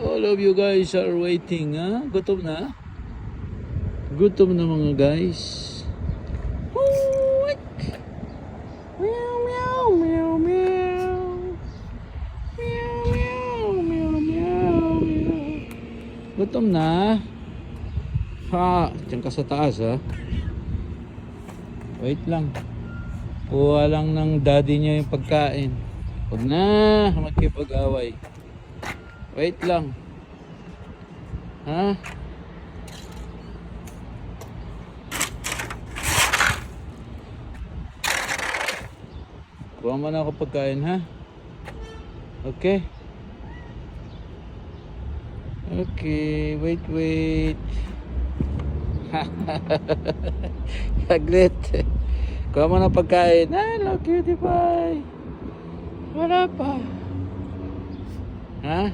All of you guys are waiting, ha? Gutom na? Gutom na mga guys. What? Meow, meow, meow, meow. Meow, meow, meow, meow, meow. Gutom na? Ha, diyan ka sa taas, ha? Wait lang. Kuha lang ng daddy niya yung pagkain. Huwag na magkipag-away. Wait lang. Ha? Kuha mo na ako pagkain, ha? Okay? Okay, wait. Saglit. Kuha mo na pagkain. Hello, cutie pie. Wala pa. Ha?